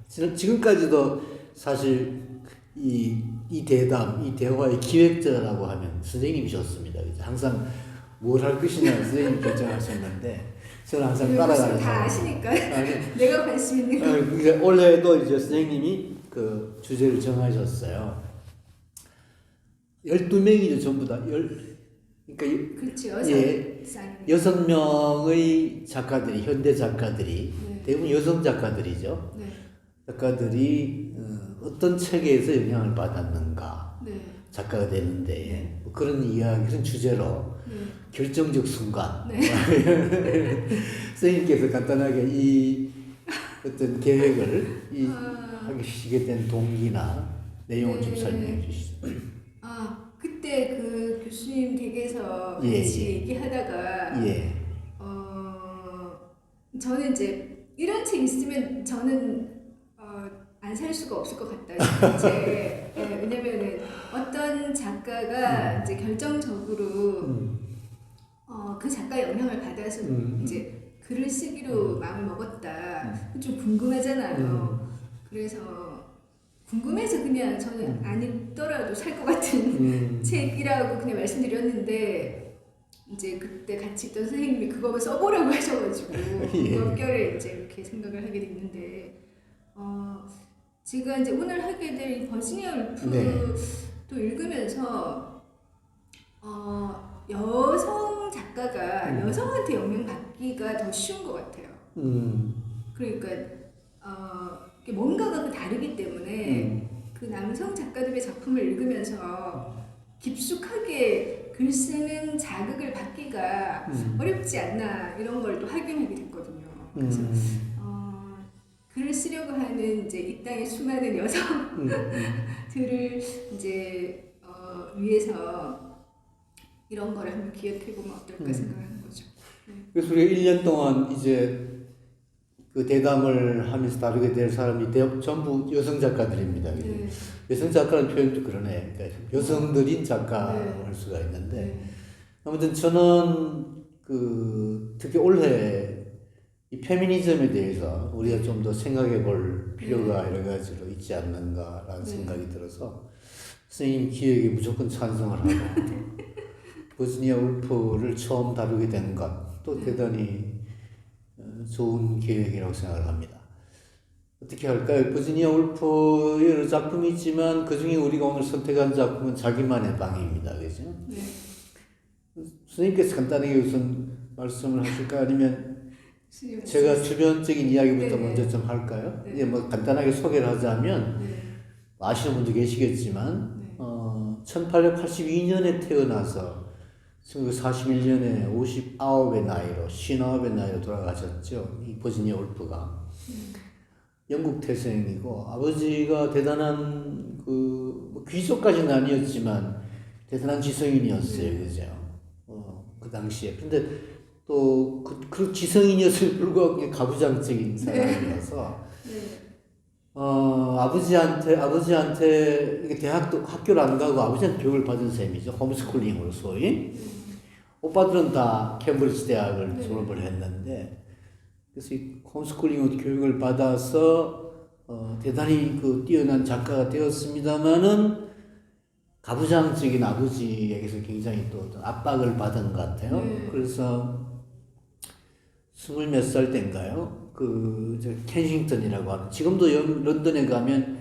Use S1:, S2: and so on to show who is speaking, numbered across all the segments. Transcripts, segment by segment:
S1: 지금까지도 사실 이 대담, 이 대화의 기획자라고 하면 선생님이셨습니다. 항상 뭘 할 것이냐 선생님 결정하셨는데 저는 항상 따라가는
S2: 다 아시니까 내가 관심 있는 거.
S1: 그러니까 올해도 이제 선생님이 그 주제를 정하셨어요. 12명이죠, 전부 다. 그러니까
S2: 그렇죠.
S1: 예, 6명의 작가들이, 현대 작가들이,
S2: 네.
S1: 대부분 여성 작가들이죠.
S2: 네.
S1: 작가들이 어떤 책에서 영향을 받았는가,
S2: 네.
S1: 작가가 되는데,
S2: 네.
S1: 뭐 그런 이야기, 그런 주제로
S2: 네.
S1: 결정적 순간,
S2: 네.
S1: 선생님께서 간단하게 이 어떤 계획을 하시게 된 동기나 내용을
S2: 네.
S1: 좀 설명해 주시죠.
S2: 그때 그 교수님 댁에서
S1: 예,
S2: 같이
S1: 예.
S2: 얘기하다가
S1: 예.
S2: 저는 이제 이런 책 있으면 저는 안 살 수가 없을 것 같다. 이제 왜냐면은 어떤 작가가 이제 결정적으로 그 작가의 영향을 받아서 이제 글을 쓰기로 마음을 먹었다. 좀 궁금하잖아요. 그래서 궁금해서 그냥 저는 안 읽더라도 살 것 같은 책이라고 그냥 말씀드렸는데 이제 그때 같이 있던 선생님이 그거 써보라고 하셔가지고
S1: 예.
S2: 몇 개월에 이제 이렇게 생각을 하게 됐는데 제가 이제 오늘 하게 될 버지니아 울프도
S1: 네.
S2: 읽으면서 여성 작가가 여성한테 영향받기가 더 쉬운 것 같아요. 그러니까 뭔가가 다르기 때문에 그 남성 작가들의 작품을 읽으면서 깊숙하게 글 쓰는 자극을 받기가 어렵지 않나 이런 걸 또 확인하게 됐거든요. 그래서 글을 쓰려고 하는 이제 이 땅의 수많은 여성들을 이제 위해서 이런 거를 한번 기억해 보면 어떨까 생각하는 거죠. 네.
S1: 그래서 우리가 1년 동안 이제 그 대담을 하면서 다루게 될 사람이 전부 여성 작가들입니다.
S2: 네.
S1: 여성 작가라는 표현도 그러네. 그러니까 여성들인 작가를
S2: 네.
S1: 할 수가 있는데
S2: 네.
S1: 아무튼 저는 그 특히 올해 이 페미니즘에 대해서 우리가 좀 더 생각해 볼 필요가 여러 가지로 있지 않는가라는 생각이 들어서 선생님 기획에 무조건 찬성을 하고 버지니아 울프를 처음 다루게 된 것 또 대단히 좋은 계획이라고 생각을 합니다. 어떻게 할까요? 버지니아 울프의 여러 작품이 있지만 그 중에 우리가 오늘 선택한 작품은 자기만의 방입니다. 그죠?
S2: 네.
S1: 선생님께서 간단하게 우선 말씀을 하실까요? 아니면 제가 주변적인 이야기부터
S2: 네네.
S1: 먼저 좀 할까요?
S2: 네.
S1: 이제 뭐 간단하게 소개를 하자면
S2: 네.
S1: 아시는 분도 계시겠지만
S2: 네.
S1: 1882년에 태어나서 1941년에 59의 나이로 59의 나이로 돌아가셨죠. 이 버지니아 울프가 영국 태생이고 아버지가 대단한 뭐 귀족까지는 아니었지만 대단한 지성인이었어요. 그죠? 그 당시에. 근데 또 그 지성인이었을 불구하고 가부장적인 사람이어서 아버지한테 이게 학교를 안 가고 아버지한테 교육을 받은 셈이죠. 홈스쿨링으로 소위. 오빠들은 다 캠브리지 대학을 졸업을 했는데 그래서 이 홈스쿨링으로 교육을 받아서 대단히 그 뛰어난 작가가 되었습니다만은 가부장적인 아버지에게서 굉장히 또 압박을 받은 것 같아요. 그래서 20몇 살 때인가요? 켄싱턴이라고 하는, 지금도 런던에 가면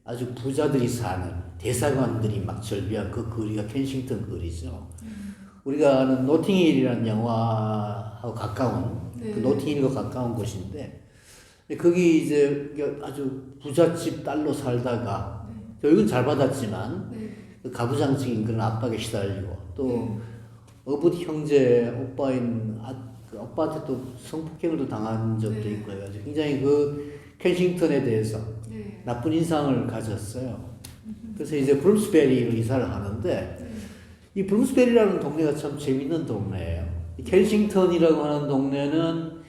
S1: 아주 부자들이 사는 대사관들이 막 절비한 그 거리가 켄싱턴 거리죠. 우리가 아는 노팅힐이라는 영화하고 가까운, 그 노팅힐과 가까운 곳인데, 거기 이제 아주 부잣집 딸로 살다가, 교육은 잘 받았지만, 그 가부장적인 그런 압박에 시달리고, 또, 어붓 형제 오빠한테 또 성폭행을 또 당한 적도 있고 해가지고 굉장히 그 켄싱턴에 대해서 나쁜 인상을 가졌어요. 그래서 이제 브룸스베리로 이사를 하는데 이 브룸스베리라는 동네가 참 재밌는 동네예요. 이 켄싱턴이라고 하는 동네는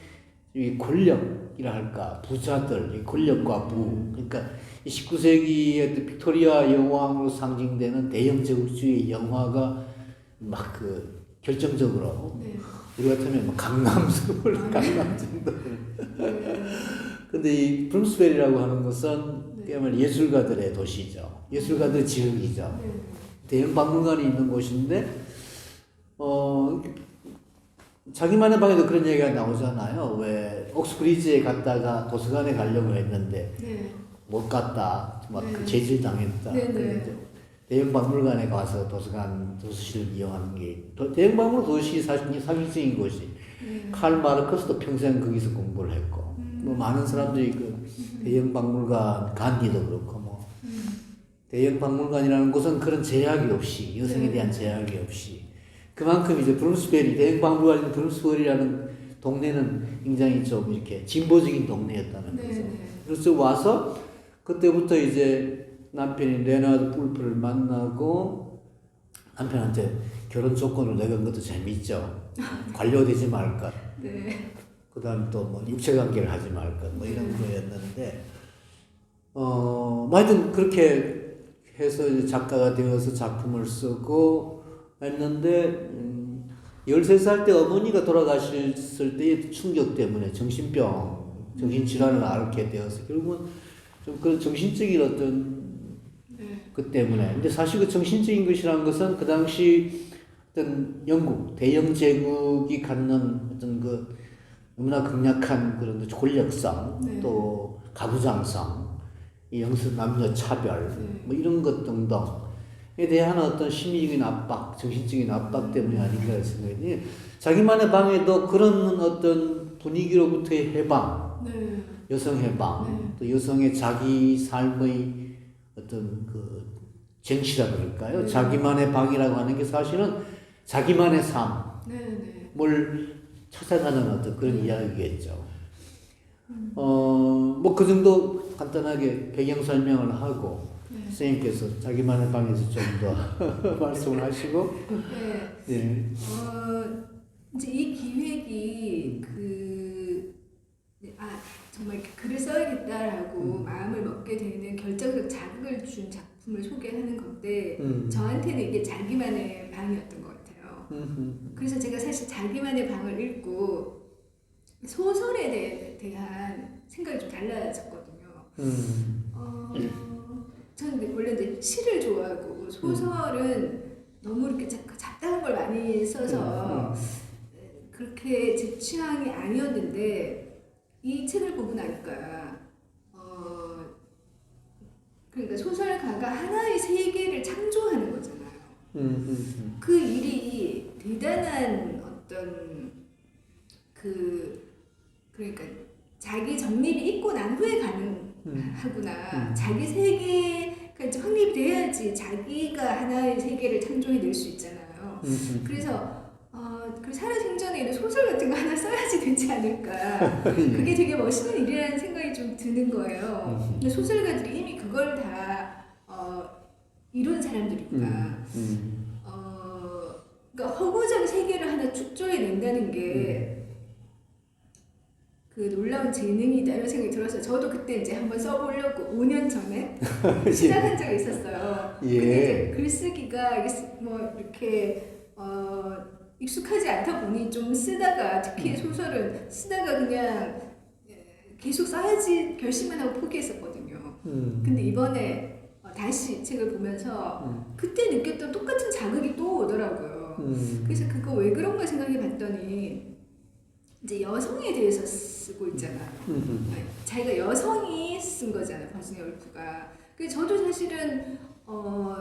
S1: 이 권력이라 할까 부자들, 이 권력과 부, 그러니까 19세기의 빅토리아 여왕으로 상징되는 대영 제국주의 영화가 막 그 결정적으로 우리 같으면 뭐 강남 서울, 강남 정도. 근데 이 브룸스베리라고 하는 것은
S2: 네.
S1: 그야말로 예술가들의 도시죠. 예술가들의 지역이죠.
S2: 네.
S1: 대형 박물관이 있는 곳인데 자기만의 방에도 그런 얘기가 나오잖아요. 왜 옥스브리지에 갔다가 도서관에 가려고 했는데
S2: 네.
S1: 못 갔다, 막
S2: 네.
S1: 재질 당했다.
S2: 네, 네.
S1: 그런데 대형 박물관에 가서 도서실을 이용하는 게 대형 박물관 도시 사실 상징적인 곳이
S2: 네.
S1: 칼 마르크스도 평생 거기서 공부를 했고 뭐 많은 사람들이 그 대형 박물관 간디도 그렇고 뭐 대형 박물관이라는 곳은 그런 제약이 없이 여성에
S2: 네.
S1: 대한 제약이 없이 그만큼 이제 브룸스베리 대형 박물관인 브룸스베리라는 동네는 굉장히 좀 이렇게 진보적인 동네였다는 거죠.
S2: 네.
S1: 그래서 와서 그때부터 이제 남편이 레나드 풀프를 만나고 남편한테 결혼 조건을 내건 것도 재밌죠. 관료되지 말까.
S2: 네.
S1: 그 다음 또 뭐 육체관계를 하지 말까. 뭐 이런 거였는데, 하여튼 그렇게 해서 이제 작가가 되어서 작품을 쓰고 했는데, 13살 때 어머니가 돌아가셨을 때의 충격 때문에 정신질환을 앓게 되어서 결국은 좀 그런 정신적인 어떤 그 때문에. 근데 사실 그 정신적인 것이라는 것은 그 당시 어떤 영국, 대영 제국이 갖는 어떤 그 너무나 강력한 그런 권력성,
S2: 네.
S1: 또 가부장성, 이 남녀 차별, 뭐 이런 것 등등에 대한 어떤 심리적인 압박, 정신적인 압박 때문에 아닌가 생각이 자기만의 방에도 그런 어떤 분위기로부터의 해방,
S2: 네.
S1: 여성 해방,
S2: 네.
S1: 또 여성의 자기 삶의 어떤 그 쟁취라 그럴까요?
S2: 네.
S1: 자기만의 방이라고 하는 게 사실은 자기만의 삶을
S2: 네.
S1: 찾아가는 어떤 그런 이야기겠죠. 뭐 그 정도 간단하게 배경 설명을 하고 선생님께서 자기만의 방에서 좀 더 말씀을 하시고.
S2: 네.
S1: 네.
S2: 이제 이 기획이 정말 글을 써야겠다라고 마음을 먹게 되는 결정적 자극을 준 작품을 소개하는 건데 저한테는 이게 자기만의 방이었던 것 같아요. 그래서 제가 사실 자기만의 방을 읽고 소설에 대한 생각이 좀 달라졌거든요. 저는 원래 이제 시를 좋아하고 소설은 너무 이렇게 잡다한 걸 많이 써서 그렇게 제 취향이 아니었는데 이 책을 보고 나니까 그러니까 소설가가 하나의 세계를 창조하는 거잖아요. 그 일이 대단한 어떤 그러니까 자기 정립이 있고 난 후에 가능하구나. 자기 세계가 이제 확립이 돼야지 자기가 하나의 세계를 창조해낼 수 있잖아요. 그래서 살아생전에 이런 소설 같은 거 하나 써야지 되지 않을까. 그게 되게 멋있는 일이라는 생각이 좀 드는 거예요. 근데 소설가들이 이미 그걸 다 이룬 사람들이구나. 그러니까 허구적 세계를 하나 축조해낸다는 게 그 놀라운 재능이다 이런 생각이 들어서 저도 그때 이제 한번 써보려고 5년 전에 시작한 적이 있었어요.
S1: 예.
S2: 근데 이제 글쓰기가 뭐 이렇게 익숙하지 않다 보니 좀 쓰다가 특히 소설은 쓰다가 그냥 계속 써야지 결심만 하고 포기했었거든요. 근데 이번에 다시 책을 보면서 그때 느꼈던 똑같은 자극이 또 오더라고요. 그래서 그거 왜 그런가 생각해 봤더니 이제 여성에 대해서 쓰고 있잖아요. 자기가 여성이 쓴 거잖아요. 버지니아 울프가. 그래서 저도 사실은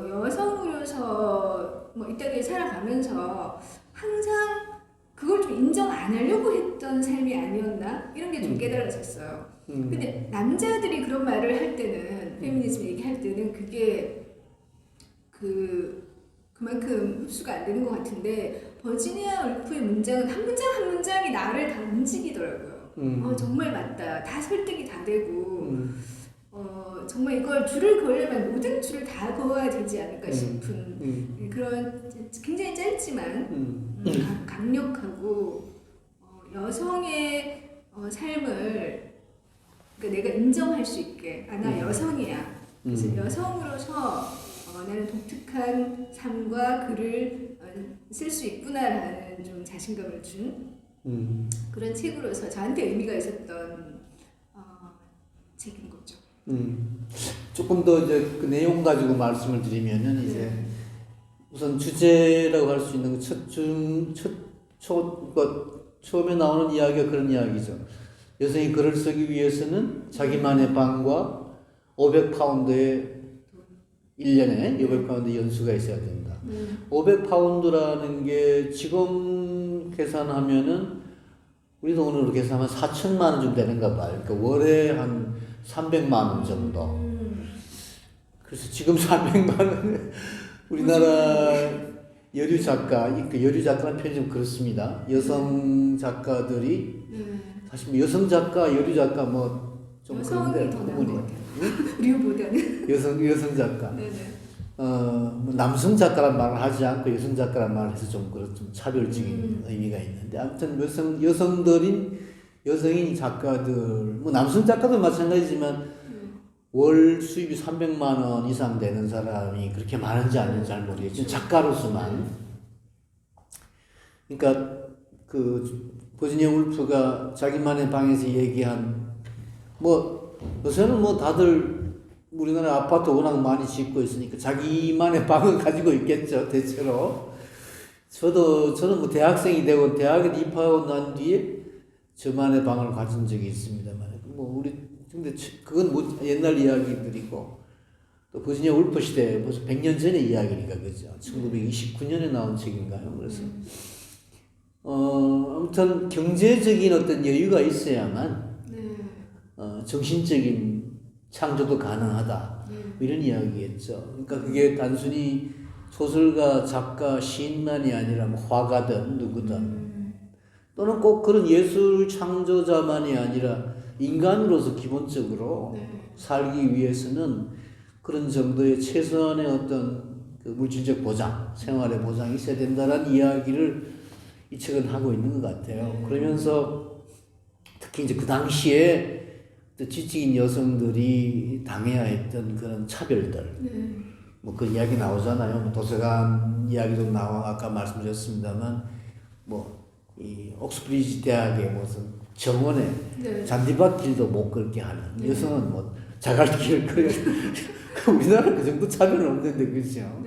S2: 여성으로서 뭐 이 땅에 살아가면서 항상 그걸 좀 인정 안 하려고 했던 삶이 아니었나 이런 게 좀 깨달아졌어요. 근데 남자들이 그런 말을 할 때는 페미니즘 얘기할 때는 그게 그만큼 흡수가 안 되는 것 같은데 버지니아 울프의 문장은 한 문장 한 문장이 나를 다 움직이더라고요. 정말 맞다. 다 설득이 다 되고 정말 이걸 줄을 그으려면 모든 줄을 다 그어야 되지 않을까 싶은 그런 굉장히 짧지만 강력하고 여성의 삶을 그러니까 내가 인정할 수 있게 나 여성이야. 그래서 여성으로서 나는 독특한 삶과 글을 쓸 수 있구나라는 좀 자신감을 준 그런 책으로서 저한테 의미가 있었던 책인 거죠.
S1: 조금 더 이제 그 내용 가지고 말씀을 드리면은 이제 우선 주제라고 할 수 있는 처음에 나오는 이야기가 그런 이야기죠. 여성이 글을 쓰기 위해서는 자기만의 방과 500파운드의 1년에 500파운드 연수가 있어야 된다. 500파운드라는 게 지금 계산하면은 우리 돈으로 계산하면 4천만 원 좀 되는가 봐요. 그러니까 월에 한 300만 원 정도. 그래서 지금 300만 원 우리나라 여류 작가, 그 여류 작가라는 표현이 좀 그렇습니다. 여성 작가들이 사실 여성 작가, 여류 작가 뭐 좀 그런데
S2: 여성이 더 나은 것 같아요. 류보다는
S1: 여성 작가.
S2: 네네.
S1: 뭐 남성 작가란 말을 하지 않고 여성 작가란 말을 해서 좀 차별적인 의미가 있는데 아무튼 여성인 작가들 뭐 남성 작가도 마찬가지지만 월 수입이 300만 원 이상 되는 사람이 그렇게 많은지 아닌지 잘 모르겠지만 작가로서만 그러니까 그 버지니아 울프가 자기만의 방에서 얘기한 뭐 요새는 뭐 다들 우리나라 아파트 워낙 많이 짓고 있으니까 자기만의 방을 가지고 있겠죠, 대체로. 저는 뭐 대학생이 되고 대학에 입학하고 난 뒤에 저만의 방을 가진 적이 있습니다만, 근데 그건 뭐 옛날 이야기들이고, 또 버지니아 울프 시대 벌써 100년 전의 이야기니까, 그죠? 1929년에 나온 책인가요? 그래서, 아무튼 경제적인 어떤 여유가 있어야만, 정신적인 창조도 가능하다. 이런 이야기겠죠. 그러니까 그게 단순히 소설가, 작가, 시인만이 아니라 뭐 화가든 누구든 또는 꼭 그런 예술 창조자만이 아니라 인간으로서 기본적으로 살기 위해서는 그런 정도의 최소한의 어떤 그 물질적 보장, 생활의 보장이 있어야 된다는 이야기를 이 책은 하고 있는 것 같아요. 그러면서 특히 이제 그 당시에 지적인 여성들이 당해야 했던 그런 차별들, 뭐 그 이야기 나오잖아요. 뭐 도서관 이야기도 나와 아까 말씀드렸습니다만, 뭐 이 옥스브리지 대학의 무슨 정원에 잔디밭길도 못 걷게 하는 여성은 뭐 자갈길을 걸어. 우리나라 그 정도 차별은 없는데 그렇죠.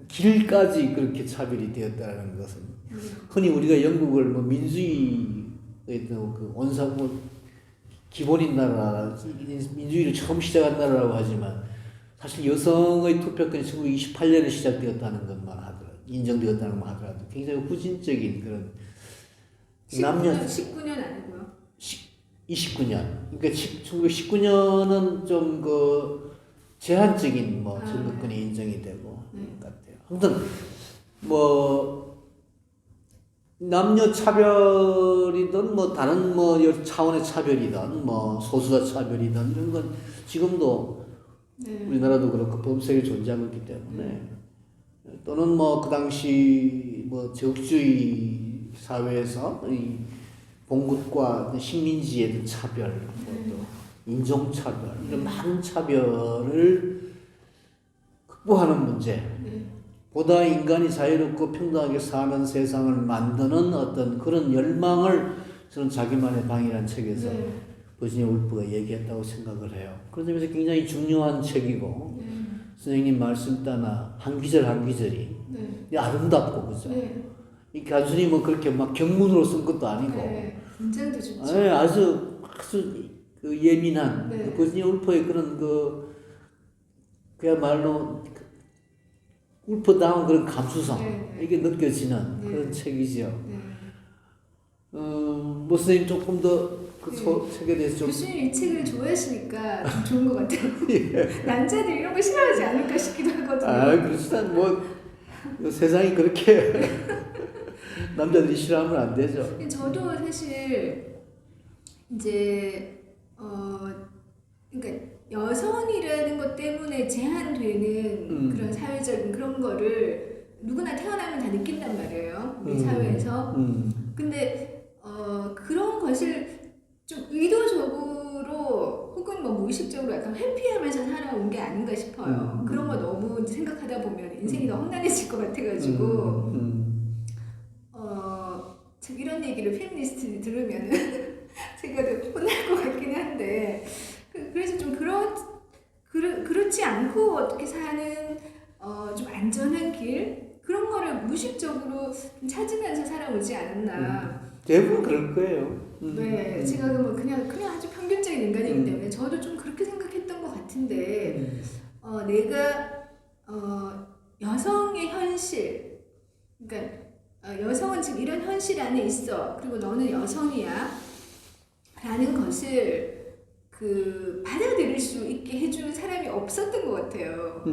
S1: 길까지 그렇게 차별이 되었다는 것은 흔히 우리가 영국을 뭐 민주주의의 그 뭐 기본인 나라, 민주주의를 처음 시작한 나라라고 하지만 사실 여성의 투표권이 1928년에 시작되었다는 것만 하더라도, 인정되었다는 것만 하더라도 굉장히 후진적인 그런
S2: 19년 아니고요.
S1: 29년. 그러니까 1919년은 좀 그 제한적인 뭐 선거권이 인정이 되고 것 같아요. 아무튼 뭐 남녀 차별이든 뭐 다른 뭐 여러 차원의 차별이든 뭐 소수자 차별이든 이런 건 지금도 우리나라도 그렇고 법석에 존재하고 있기 때문에 또는 뭐 그 당시 뭐 제국주의 사회에서 이 봉급과 식민지의 차별, 또 인종차별 이런 많은 차별을 극복하는 문제. 보다 인간이 자유롭고 평등하게 사는 세상을 만드는 어떤 그런 열망을 저는 자기만의 방이라는 책에서 버지니아 울프가 얘기했다고 생각을 해요. 그런 점에서 굉장히 중요한 책이고 선생님 말씀 따나 한 기절 한 기절이 아름답고 그죠. 이 단순히 뭐 그렇게 막 경문으로 쓴 것도 아니고
S2: 문장도 좋죠.
S1: 아주 그 예민한 그 버지니아 울프의 그런 그야말로 울프다운 그런 감수성 이게 느껴지는 그런 책이죠. 뭐 선생님 조금 더 그 책에 대해서 좀
S2: 교수님 이 책을 좋아하시니까 좀 좋은 것 같아요. 남자들 이런 거 싫어하지 않을까 싶기도 하거든요.
S1: 그렇지만 뭐 세상이 그렇게 남자들이 싫어하면 안 되죠.
S2: 저도 사실 이제 그러니까 여성이라는 것 때문에 제한되는 그런 사회적인 그런 거를 누구나 태어나면 다 느낀단 말이에요. 우리 사회에서. 근데 그런 것을 좀 의도적으로 혹은 뭐 무의식적으로 약간 회피하면서 살아온 게 아닌가 싶어요. 그런 거 너무 생각하다 보면 인생이 더 험난해질 것 같아가지고 참 이런 얘기를 페미니스트 들으면은 제가 혼날 것 같긴 한데 않고 어떻게 사는 좀 안전한 길 그런 거를 무의식적으로 좀 찾으면서 살아오지 않았나.
S1: 대부분 그럴 거예요.
S2: 네, 제가 뭐 그냥 아주 평균적인 인간이기 때문에 저도 좀 그렇게 생각했던 것 같은데 내가 여성의 현실, 그러니까 여성은 지금 이런 현실 안에 있어. 그리고 너는 여성이야. 라는 것을 받아들일 수 있게 해주는 사람이 없었던 것 같아요.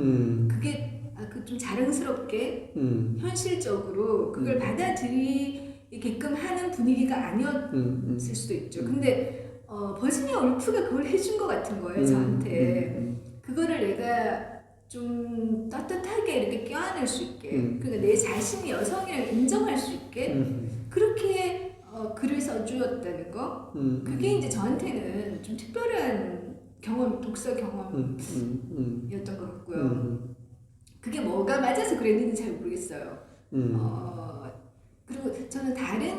S2: 그게 좀 자랑스럽게 현실적으로 그걸 받아들이게끔 하는 분위기가 아니었을 수도 있죠. 근데 버지니아 울프가 그걸 해준 것 같은 거예요, 저한테. 그거를 내가 좀 떳떳하게 이렇게 껴안을 수 있게, 그러니까 내 자신이 여성이라고 인정할 수 있게 그렇게 글을 써주었다는 거. 그게 이제 저한테는 좀 특별한 경험, 독서 경험이었던 것 같고요. 그게 뭐가 맞아서 그랬는지 잘 모르겠어요. 그리고 저는 다른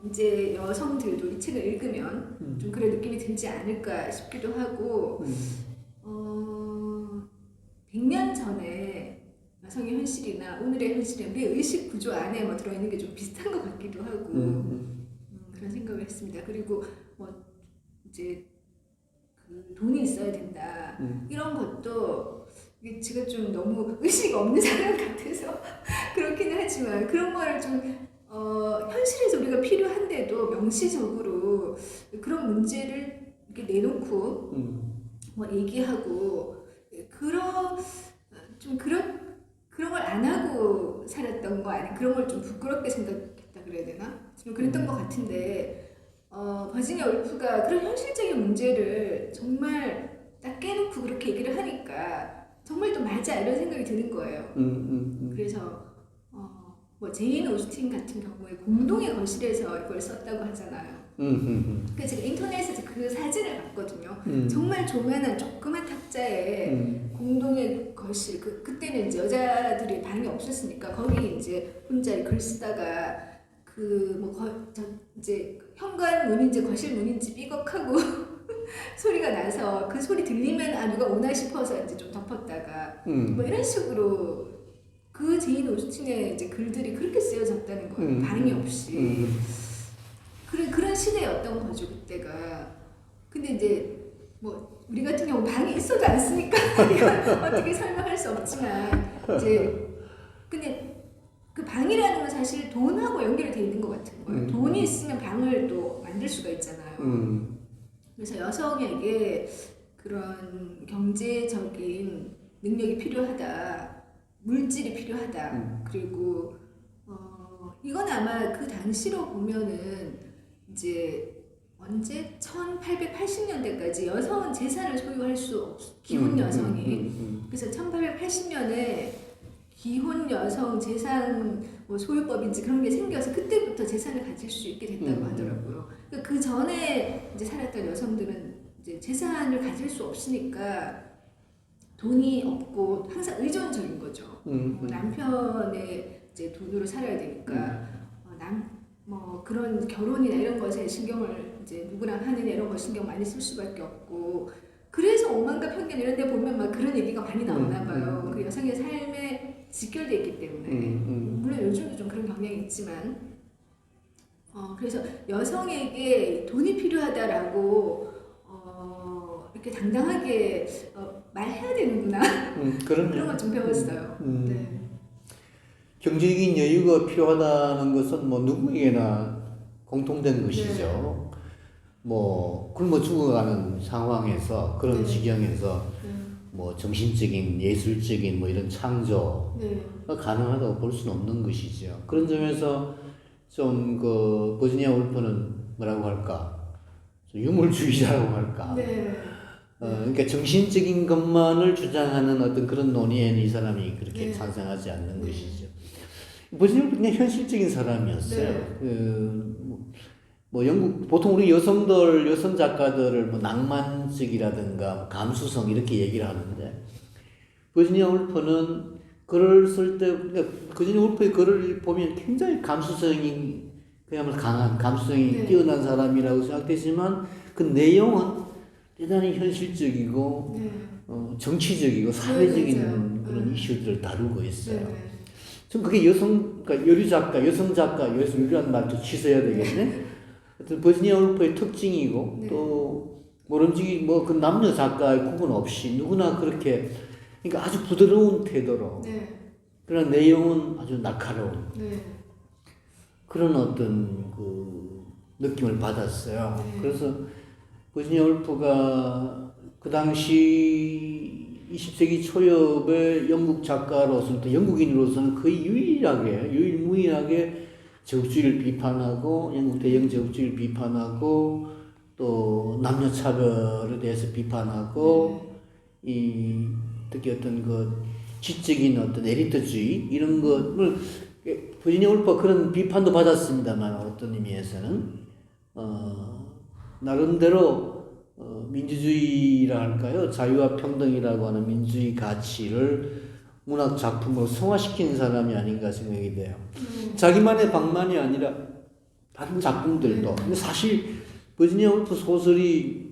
S2: 이제 여성들도 이 책을 읽으면 좀 그런 느낌이 들지 않을까 싶기도 하고, 100년 전에 여성의 현실이나 오늘의 현실이 우리의 의식 구조 안에 뭐 들어있는 게 좀 비슷한 것 같기도 하고, 그런 생각을 했습니다. 그리고 뭐 이제 돈이 있어야 된다 이런 것도 이게 제가 좀 너무 의식 없는 사람 같아서 그렇기는 하지만 그런 거를 좀 현실에서 우리가 필요한데도 명시적으로 그런 문제를 이렇게 내놓고 뭐 얘기하고 그런 걸 안 하고 살았던 거 아니 그런 걸 좀 부끄럽게 생각했다 그래야 되나? 좀 그랬던 것 같은데 버지니아 울프가 그런 현실적인 문제를 정말 딱 깨놓고 그렇게 얘기를 하니까 정말 또 맞아 이런 생각이 드는 거예요. 그래서 뭐 제인 오스틴 같은 경우에 공동의 거실에서 이걸 썼다고 하잖아요. 그래서 제가 인터넷에서 그 사진을 봤거든요. 정말 조만한 조그만 탁자에 공동의 거실, 그때는 이제 여자들이 방이 없었으니까 거기 이제 혼자 글 쓰다가 이제 현관문인지 거실 문인지 삐걱하고 소리가 나서 그 소리 들리면 누가 오나 싶어서 이제 좀 덮었다가 뭐 이런 식으로 그 제인 오스틴의 이제 글들이 그렇게 쓰여졌다는 거예요. 방이 없이. 그런 시대였던 거죠 그때가. 근데 이제 뭐 우리 같은 경우 방이 있어도 안 쓰니까 이건 어떻게 설명할 수 없지만 이제 근데 그 방이라는 건 사실 돈하고 연결돼 있는 것 같은 거예요. 돈이 있으면 방을 또 만들 수가 있잖아요. 그래서 여성에게 그런 경제적인 능력이 필요하다, 물질이 필요하다. 그리고 이건 아마 그 당시로 보면은 이제 언제 1880년대까지 여성은 재산을 소유할 수 없, 기혼 여성이. 그래서 1880년에 기혼 여성 재산 뭐 소유법인지 그런 게 생겨서 그때부터 재산을 가질 수 있게 됐다고 하더라고요. 그러니까 그 전에 이제 살았던 여성들은 이제 재산을 가질 수 없으니까 돈이 없고 항상 의존적인 거죠. 남편의 이제 돈으로 살아야 되니까 뭐 그런 결혼이나 이런 것에 신경을 이제 누구랑 하느냐 이런 거 신경 많이 쓸 수밖에 없고 그래서 오만과 편견 이런 데 보면 막 그런 얘기가 많이 나오나 봐요. 그 여성의 삶에 직결되어 있기 때문에 물론 요즘도 좀 그런 경향이 있지만 그래서 여성에게 돈이 필요하다라고 이렇게 당당하게 말해야 되는구나 그런 걸 좀 배웠어요. 네.
S1: 경제적인 여유가 필요하다는 것은 뭐 누구에게나 공통된 것이죠. 네. 뭐 굶어 죽어가는 상황에서 그런
S2: 네.
S1: 지경에서 뭐 정신적인 예술적인 뭐 이런 창조가 가능하다고 볼 수는 없는 것이죠. 그런 점에서 좀 그 버지니아 울프는 뭐라고 할까 좀 유물주의자라고 할까.
S2: 네.
S1: 그러니까 정신적인 것만을 주장하는 어떤 그런 논의에는 이 사람이 그렇게 찬성하지 않는 것이죠. 버지니아 그냥 현실적인 사람이었어요. 뭐 영국 보통 우리 여성 작가들을 뭐 낭만적이라든가 뭐 감수성 이렇게 얘기를 하는데 버지니아 울프는 글을 쓸 때 버지니아 울프의 글을 보면 굉장히 감수성이 그야말로 강한 감수성이 뛰어난 사람이라고 생각되지만 그 내용은 대단히 현실적이고
S2: 네.
S1: 정치적이고 사회적인
S2: 맞아요.
S1: 그런 이슈들을 다루고 있어요.
S2: 네.
S1: 전 그게 그러니까 여류 작가, 여성 작가, 여기서 여류란 말도 취소해야 되겠네. 하여튼 버지니아 울프의 특징이고
S2: 네.
S1: 또 모름지기 그 남녀 작가의 구분 없이 누구나 그렇게 그러니까 아주 부드러운 태도로
S2: 네.
S1: 그런 내용은 아주 날카로운
S2: 네.
S1: 그런 어떤 그 느낌을 받았어요.
S2: 네.
S1: 그래서 버지니아 울프가 그 당시 20세기 초엽의 영국 작가로서는 또 영국인으로서는 거의 유일무이하게 제국주의를 비판하고 영국 대영 제국주의를 비판하고 또 남녀 차별에 대해서 비판하고 이 특히 어떤 그 지적인 어떤 에리트주의 이런 것을 버지니아 울프가 그런 비판도 받았습니다만 어떤 의미에서는 나름대로 민주주의라 할까요? 자유와 평등이라고 하는 민주주의 가치를 문학 작품으로 성화시킨 사람이 아닌가 생각이 돼요. 자기만의 방만이 아니라 다른 작품들도. 근데 사실 버지니아 울프 소설이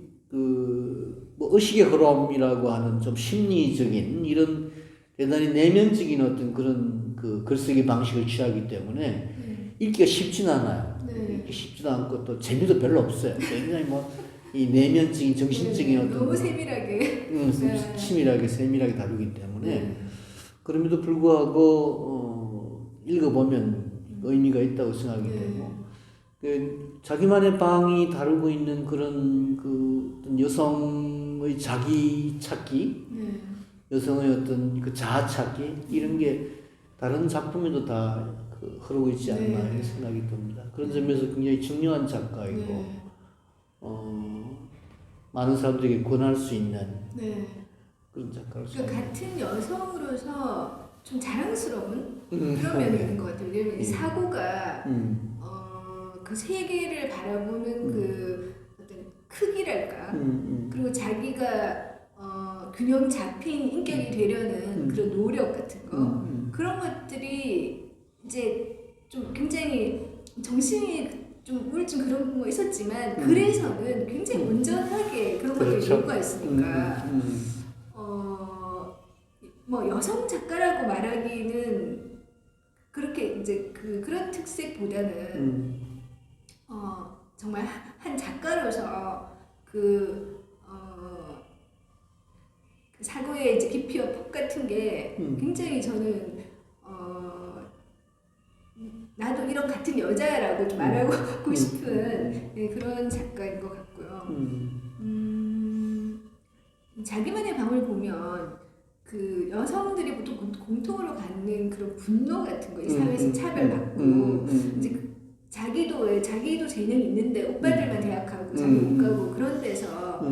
S1: 의식의 흐름이라고 하는 좀 심리적인 이런 대단히 내면적인 어떤 그런 그 글쓰기 방식을 취하기 때문에 읽기가 쉽진 않아요. 읽기 쉽지도 않고 또 재미도 별로 없어요. 굉장히 이 내면적인 정신적인 어떤
S2: 너무 세밀하게
S1: 치밀하게 세밀하게 다루기 때문에 그럼에도 불구하고 읽어보면 의미가 있다고 생각이 되고 자기만의 방이 다루고 있는 그런 그 어떤 여성의 자기 찾기, 여성의 어떤 그 자아 찾기 이런 게 다른 작품에도 다 흐르고 있지 않나 이런 생각이 듭니다. 그런 점에서 굉장히 중요한 작가이고. 많은 사람들에게 권할 수 있는 그런 작가로서.
S2: 그러니까 같은 여성으로서 좀 자랑스러운 그런 면이 있는 것 같아요. 왜냐면 이 사고가 그 세계를 바라보는 그 어떤 크기랄까 그리고 자기가 균형 잡힌 인격이 되려는 그런 노력 같은 거 그런 것들이 이제 좀 굉장히 정신이 좀 우울증 그런 거 있었지만 글에서는 굉장히 온전하게 그런 것들이
S1: 그렇죠.
S2: 녹아있으니까 뭐 여성 작가라고 말하기는 그렇게 이제 그런 특색보다는 정말 한 작가로서 그 사고의 이제 깊이와 폭 같은 게 굉장히 저는 나도 이런 같은 여자라고 좀 말하고 싶은 그런 작가인 것 같고요. 자기만의 방을 보면 그 여성들이 보통 공통으로 갖는 그런 분노 같은 거, 이 사회에서 차별받고 이제 자기도 재능 있는데 오빠들만 대학하고 자기 못 가고 그런 데서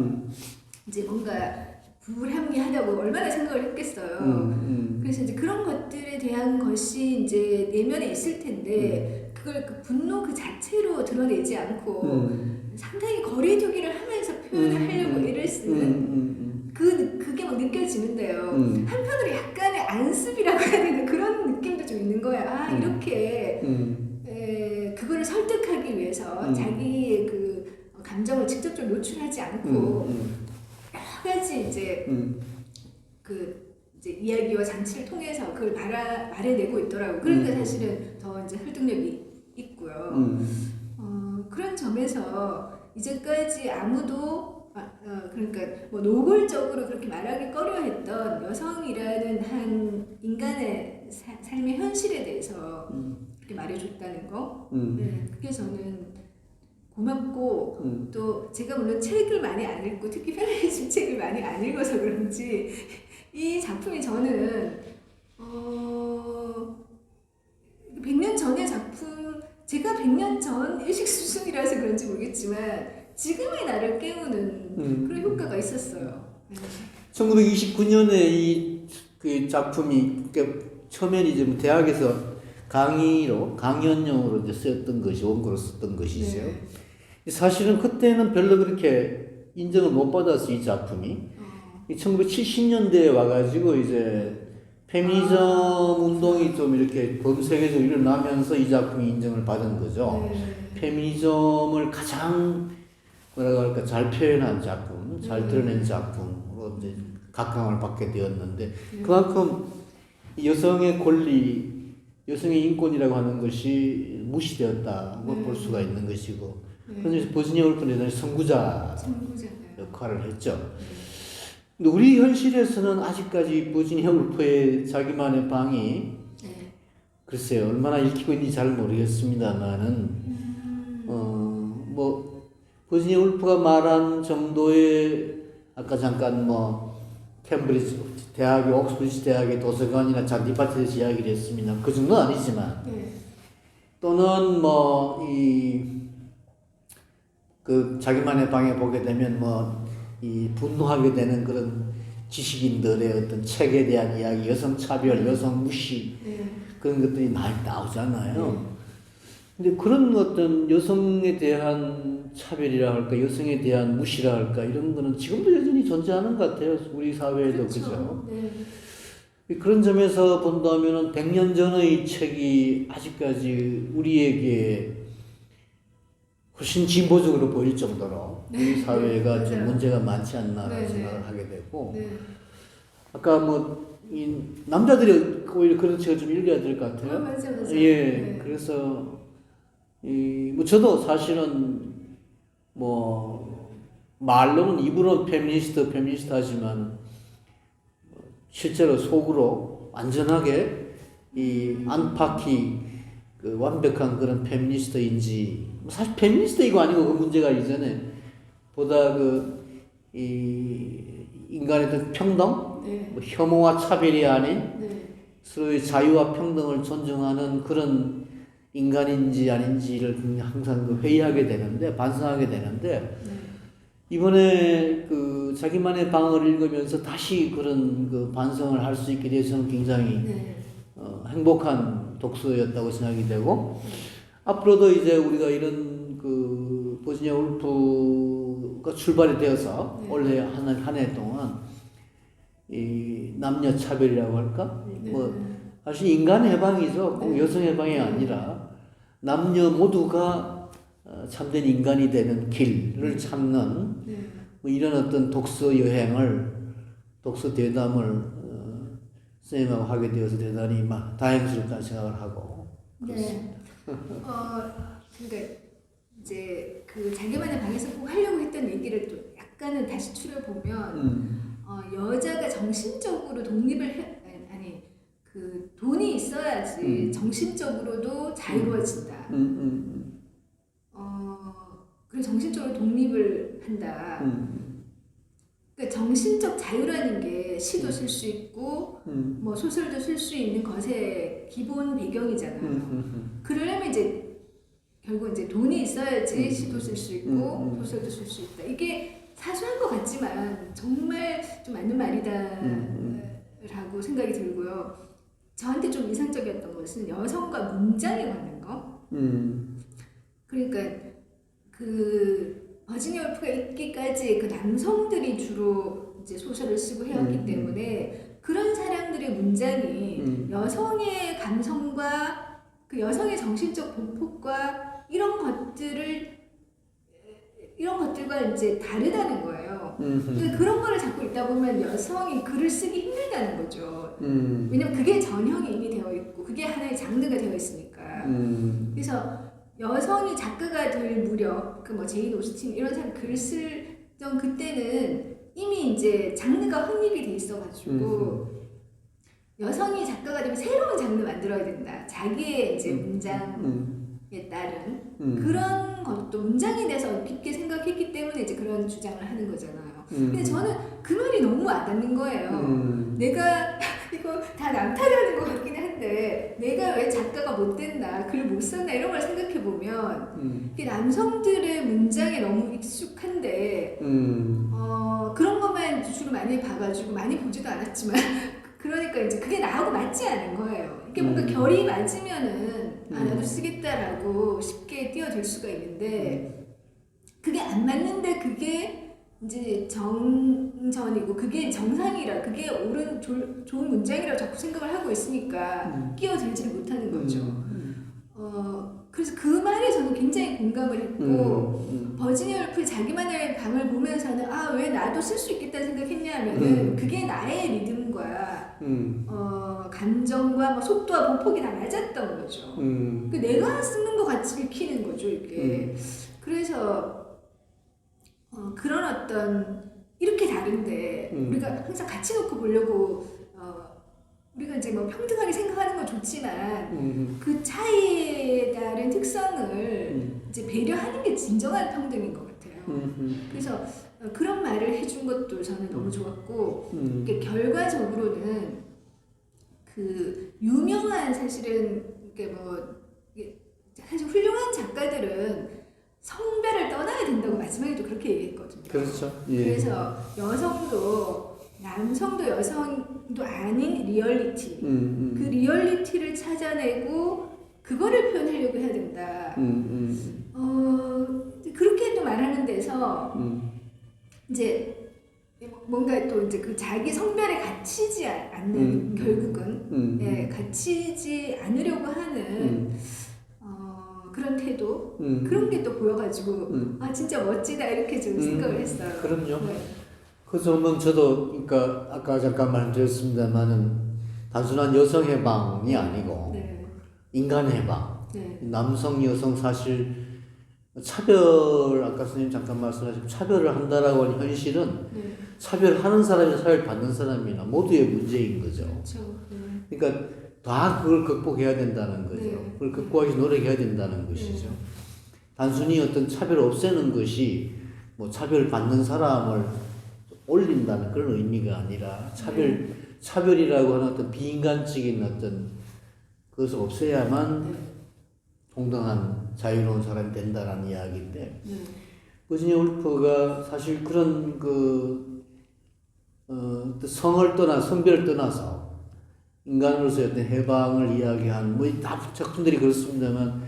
S2: 이제 뭔가 불합리하다고 얼마나 생각을 했겠어요. 그래서 이제 그런 것들에 대한 것이 이제 내면에 있을 텐데 그걸 그 분노 그 자체로 드러내지 않고 상당히 거리두기를 하면서 표현을 하려고 애를 쓰는 그게 막 느껴지는데요. 한편으로 약간의 안습이라고 해야 되나 그런 느낌도 좀 있는 거야. 이렇게 그거를 설득하기 위해서 자기의 그 감정을 직접적으로 노출하지 않고 여러 가지 이제 그 이제 이야기와 장치를 통해서 그걸 말해내고 있더라고. 그러니까 사실은 더 이제 설득력이 있고요. 그런 점에서 이제까지 아무도 그러니까 뭐 노골적으로 그렇게 말하기 꺼려했던 여성이라는 한 인간의 삶의 현실에 대해서 그렇게 말해줬다는 거. 그게 저는 고맙고 또 제가 물론 책을 많이 안 읽고 특히 페미니즘 책을 많이 안 읽어서 그런지 이 작품이 저는 100년 전의 작품 제가 100년 전 의식 수준이라서 그런지 모르겠지만 지금의 나를 깨우는 그런 효과가 있었어요.
S1: 1929년에 그 작품이 처음에는 이제 대학에서 강연용으로 이제 쓰였던 것이 원고로 썼던 것이죠. 사실은 그때는 별로 그렇게 인정을 못 받았어 이 작품이. 1970년대에 와가지고 이제 페미니즘 운동이 좀 이렇게 범세계적으로 일어나면서 이 작품이 인정을 받은 거죠. 페미니즘을 가장 뭐라고 할까 잘 표현한 작품, 잘 드러낸 작품으로 이제 각광을 받게 되었는데 그만큼 여성의 권리, 여성의 인권이라고 하는 것이 무시되었다고 볼 수가 있는 것이고 그래서 버지니아 울프는 대단히 선구자 역할을 했죠. 근데 우리 현실에서는 아직까지 버지니아 울프의 자기만의 방이 글쎄요 얼마나 읽히고 있는지 잘 모르겠습니다만은 뭐 버지니아 울프가 말한 정도의 아까 잠깐 뭐 캠브리지 대학의 옥스퍼드 대학의 도서관이나 잔디밭에서 이야기를 했습니다. 그 정도는 아니지만 또는 뭐 그 자기만의 방에 보게 되면 뭐 이 분노하게 되는 그런 지식인들의 어떤 책에 대한 이야기, 여성 차별, 여성 무시 그런 것들이 많이 나오잖아요. 근데 그런 어떤 여성에 대한 차별이라 할까, 여성에 대한 무시라 할까 이런 거는 지금도 여전히 존재하는 것 같아요. 우리 사회에도 그죠. 그런 점에서 본다면은 100년 전의 책이 아직까지 우리에게 훨씬 진보적으로 보일 정도로 우리 사회가 좀 문제가 많지 않나라는 생각을 하게 되고 아까 뭐 이 남자들이 오히려 그런 책을 좀 읽어야 될 것 같아요.
S2: 맞아요.
S1: 예, 그래서 뭐 저도 사실은 뭐 말로는 입으로는 페미니스트 하지만 실제로 속으로 완전하게 이 안팎이 그 완벽한 그런 페미니스트인지 사실 페미니스트이고 아니고 그 문제가 이전에 보다 이 인간의 어떤 평등, 뭐 혐오와 차별이 아닌 서로의 자유와 평등을 존중하는 그런 인간인지 아닌지를 항상 회의하게 되는데 반성하게 되는데 이번에 그 자기만의 방을 읽으면서 다시 그런 그 반성을 할 수 있게 돼서는 굉장히 행복한 독서였다고 생각이 되고 앞으로도 이제 우리가 이런 그 버지니아 울프가 출발이 되어서 올해 한 해 동안 이 남녀 차별이라고 할까 뭐 사실 인간 해방이죠. 꼭 여성 해방이 아니라 남녀 모두가 참된 인간이 되는 길을 찾는 뭐 이런 어떤 독서 여행을 독서 대담을 선생님하고 하게 되어서 대단히 막 다행스럽다는 생각을 하고 그렇습니다.
S2: 그러니까 이제 그 자기만의 방에서 꼭 하려고 했던 얘기를 또 약간은 다시 추려보면 여자가 정신적으로 독립을 아니 그 돈이 있어야지 정신적으로도 자유로워진다. 그리고 정신적으로 독립을 한다. 그러니까 정신적 자유라는 게 시도 쓸 수 있고 뭐 소설도 쓸 수 있는 것의 기본 배경이잖아요. 그러려면 이제 결국 이제 돈이 있어야지 시도 쓸 수 있고 소설도 쓸 수 있다. 이게 사소한 것 같지만 정말 좀 맞는 말이다라고 생각이 들고요. 저한테 좀 인상적이었던 것은 여성과 문장에 관한 거. 그러니까 그 버지니아 울프가 있기까지 그 남성들이 주로 이제 소설을 쓰고 해왔기 때문에 그런 사람들의 문장이 여성의 감성과 그 여성의 정신적 보폭과 이런 것들과 이제 다르다는 거예요. 근데 그런 거를 자꾸 읽다 보면 여성이 글을 쓰기 힘들다는 거죠. 왜냐면 그게 전형이 이미 되어 있고 그게 하나의 장르가 되어 있으니까. 그래서 여성이 작가가 될 무렵, 그 뭐 제인 오스틴 이런 사람 글 쓰던 그때는 이미 이제 장르가 확립이 돼 있어가지고 여성이 작가가 되면 새로운 장르 만들어야 된다. 자기의 이제 문장에 따른 그런 것도 문장에 대해서 깊게 생각했기 때문에 이제 그런 주장을 하는 거잖아요. 근데 저는 그 말이 너무 와닿는 거예요. 내가 이거 다 남 탓하는 것 같긴 한데 내가 왜 작가가 못 됐나 글 못 썼나 이런 걸 생각해 보면 이게 남성들의 문장에 너무 익숙한데 그런 것만 주로 많이 봐가지고 많이 보지도 않았지만 그러니까 이제 그게 나하고 맞지 않은 거예요. 이게 뭔가 결이 맞으면은 나도 쓰겠다라고 쉽게 뛰어들 수가 있는데 그게 안 맞는데 그게 이제 정전이고 그게 정상이라 그게 옳은 좋은 문장이라고 자꾸 생각을 하고 있으니까 끼어들지를 못하는 거죠. 그래서 그 말에 저는 굉장히 공감을 했고 버지니아 울프의 자기만의 방을 보면서는 아, 왜 나도 쓸 수 있겠다는 생각했냐면은 그게 나의 리듬과 감정과 뭐 속도와 분폭이 다 맞았던 거죠. 그 내가 쓰는 것 같이 읽히는 거죠, 이게. 그래서 그런 어떤 이렇게 다른데 우리가 항상 같이 놓고 보려고 우리가 이제 뭐 평등하게 생각하는 건 좋지만 그 차이에 따른 특성을 이제 배려하는 게 진정한 평등인 것 같아요. 그래서 그런 말을 해준 것도 저는 너무 좋았고 이게 결과적으로는 그 유명한 사실은 이게 뭐 이게 사실 훌륭한 작가들은 성별을 떠나야 된다고 마지막에도 그렇게 얘기했거든요.
S1: 그렇죠. 예.
S2: 그래서 여성도 남성도 여성도 아닌 리얼리티 그 리얼리티를 찾아내고 그거를 표현하려고 해야 된다. 그렇게 또 말하는 데서 이제 뭔가 또 이제 그 자기 성별에 갇히지 않는 결국은 예, 갇히지 않으려고 하는 그런 태도 그런 게 또 보여가지고 아 진짜 멋지다 이렇게 좀 생각을 했어요.
S1: 그럼요.
S2: 네.
S1: 그 점은 저도 그러니까 아까 잠깐 말씀드렸습니다만은 단순한 여성 해방이 아니고
S2: 네.
S1: 인간 해방,
S2: 네.
S1: 남성 여성 사실 차별 아까 선생님 잠깐 말씀하신 차별을 한다라고 하는 현실은
S2: 네.
S1: 차별하는 사람이나 차별받는 사람이나 모두의 문제인 거죠.
S2: 그렇죠. 네.
S1: 그러니까 다 그걸 극복해야 된다는 거죠.
S2: 네.
S1: 그걸 극복하기 위해서 노력해야 된다는 것이죠.
S2: 네.
S1: 단순히 어떤 차별을 없애는 것이 뭐 차별받는 사람을 올린다는 그런 의미가 아니라 차별이라고 하는 어떤 비인간적인 어떤 그것을 없애야만 동등한 자유로운 사람이 된다는 이야기인데 버지니아 울프가 사실 그런 성을 떠나 성별을 떠나서 인간으로서의 어떤 해방을 이야기한 뭐 다 작품들이 그렇습니다만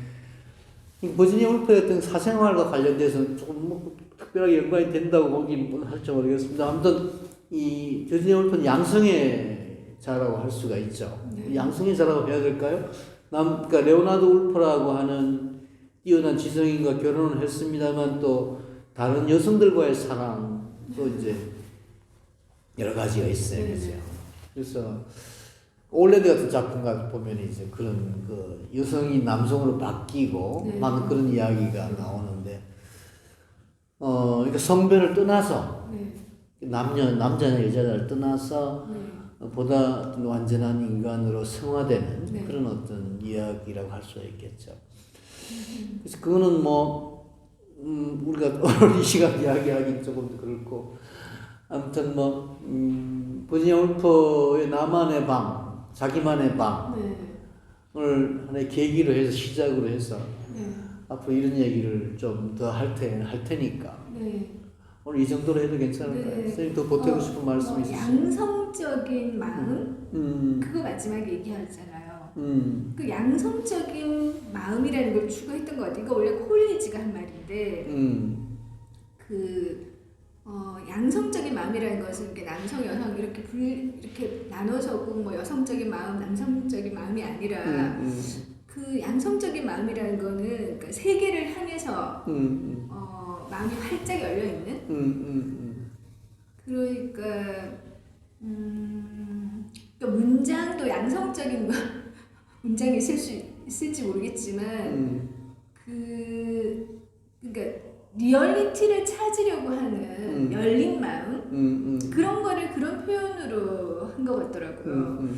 S1: 버지니아 울프의 어떤 사생활과 관련돼서 조금 뭐 특별하게 연관이 된다고 보긴 할지 모르겠습니다. 아무튼 이 버지니아 울프는 양성애자라고 할 수가 있죠. 양성애자라고 해야 될까요? 그러니까 레오나르도 울프라고 하는 뛰어난 지성인과 결혼을 했습니다만 또 다른 여성들과의 사랑도 이제 여러 가지가 있어요, 그죠? 그래서 올레드 같은 작품 같은 보면 이제 그런 그 여성이 남성으로 바뀌고 많은 그런 이야기가 나오는데, 그러니까 성별을 떠나서 남자나 여자를 떠나서 보다 완전한 인간으로 성화되는 그런 어떤 이야기라고 할 수 있겠죠. 그래서 그거는 뭐 우리가 오늘 이 시간 이야기하기 조금 그렇고 아무튼 뭐 버지니아 울프의 나만의 방, 자기만의 방을 하나의 계기로 해서 시작으로 해서 앞으로 이런 얘기를 좀 더 할 테니까 오늘 이 정도로 해도 괜찮을까요? 선생님 더 보태고 싶은 말씀이 있으세요?
S2: 양성적인 마음 그거 마지막에 얘기하잖아요. 그 양성적인 마음이라는 걸 추구했던 것 같아요. 이거 원래 콜리지가 한 말인데 양성적인 마음이라는 것은 이렇게 남성, 여성 이렇게 나눠서고 뭐 여성적인 마음, 남성적인 마음이 아니라 그 양성적인 마음이라는 거는 그러니까 세계를 향해서 마음이 활짝 열려 있는. 그러니까 문장도 양성적인 문장이 있을지 모르겠지만 그러니까 리얼리티를 찾으려고 하는 열린 마음 그런 거를 그런 표현으로 한 것 같더라고요.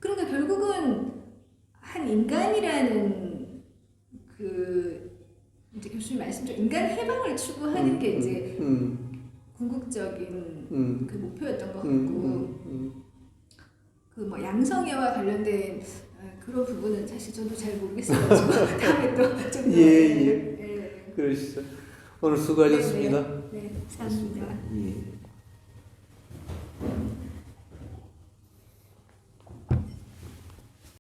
S2: 그러니까 결국은 한 인간이라는 이제 교수님 말씀처럼 인간 해방을 추구하는 게 이제 궁극적인 그 목표였던 것 같고 그 뭐 양성애와 관련된 그런 부분은 사실 저도 잘 모르겠어가지고 다음에 또 좀
S1: 예. 그러시죠. 오늘 수고하셨습니다.
S2: 네, 감사합니다.
S1: 예.